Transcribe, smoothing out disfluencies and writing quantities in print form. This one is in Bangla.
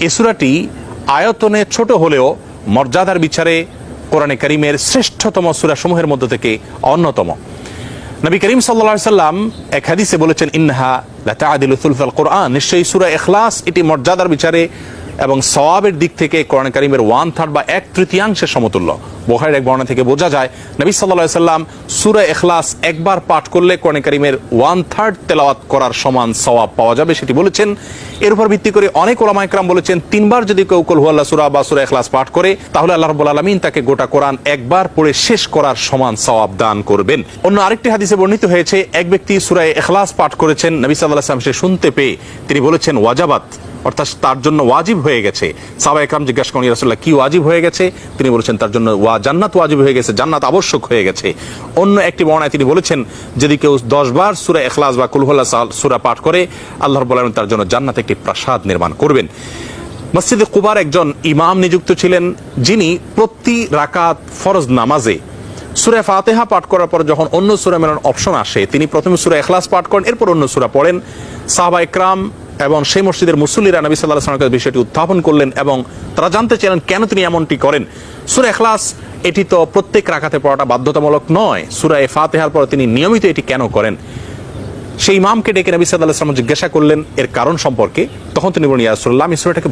এই সূরাটি আয়তনে ছোট হলেও মর্যাদার বিচারে কোরআনে কারীমের শ্রেষ্ঠতম সূরা সমূহের মধ্য থেকে অন্যতম। নবী করিম সাল্লাল্লাহু আলাইহি সাল্লাম এক হাদিসে বলেছেন, ইন্নাহা লাতাআদিলু সুলসাল কোরআন, নিশ্চয়ই সূরা ইখলাস এটি মর্যাদার বিচারে এবং সওয়াবের দিক থেকে কোরআন কারীমের 1/3 বা 1/3 সমতুল্য। বুখারীর এক বর্ণনা থেকে বোঝা যায় নবী সাল্লাল্লাহু আলাইহি সাল্লাম সূরা ইখলাস একবার পাঠ করলে কোরআন কারীমের 1/3 তেলাওয়াত করার সমান সওয়াব পাওয়া যাবে, সেটি বলেছেন। এর উপর ভিত্তি করে অনেক উলামায়ে কেরাম বলেছেন, 3 বার যদি কেউ কুল হুয়াল্লাহ সূরা বা সূরা ইখলাস পাঠ করে তাহলে আল্লাহ রাব্বুল আলামিন তাকে গোটা কোরআন একবার পড়ে শেষ করার সমান সওয়াব দান করবেন। অন্য আরেকটি হাদিসে বর্ণিত হয়েছে, এক ব্যক্তি সূরা ইখলাস পাঠ করেছেন, নবী সাল্লাল্লাহু আলাইহি ওয়াসাল্লাম সে শুনতে পেয়ে তিনি বলেছেন ওয়াজাবাত, অর্থাৎ তার জন্য ওয়াজিব হয়ে গেছে। সাহাবায়ে কেরাম জিজ্ঞাসা করেন, ইয়া রাসূলুল্লাহ কি ওয়াজিব হয়ে গেছে? তিনি বলেছেন তার জন্য জান্নাত ওয়াজিব হয়ে গেছে, জান্নাত আবশ্যক হয়ে গেছে। অন্য একটি বর্ণনায় তিনি বলেছেন, যদি কেউ 10 বার সূরা ইখলাস বা কুল হুয়াল্লাহ সূরা পাঠ করে আল্লাহ রাব্বুল আলামিন তার জন্য জান্নাতে একটি প্রাসাদ নির্মাণ করবেন। মসজিদে কুবার একজন ইমাম নিযুক্ত ছিলেন, যিনি প্রতি রাকাত ফরজ নামাজে সূরা ফাতিহা পাঠ করার পর যখন অন্য সূরা মেলানোর অপশন আসে তিনি প্রথমে সূরা ইখলাস পাঠ করেন, এরপর অন্য সূরা পড়েন। সাহাবায়ে কেরাম এবং সেই মসজিদের মুসল্লিরা নবী সাল্লাল্লাহু আলাইহি ওয়াসাল্লামের বিষয়টি উত্থাপন করলেন এবং তারা জানতে চাইলেন কেন তিনি এমনটি করেন। সূরা ইখলাস এটি তো প্রত্যেক রাকাতে পড়াটা বাধ্যতামূলক নয়, সূরা ফাতিহার পর তিনি নিয়মিত এটি কেন করেন? সেই ইমামকে ডেকে নবী সাল্লাল্লাহু আলাইহি ওয়াসাল্লাম জিজ্ঞাসা করলেন এর কারণ সম্পর্কে। তখন তিনি বলেন, ইয়া রাসূলুল্লাহ আমি সূরাটাকে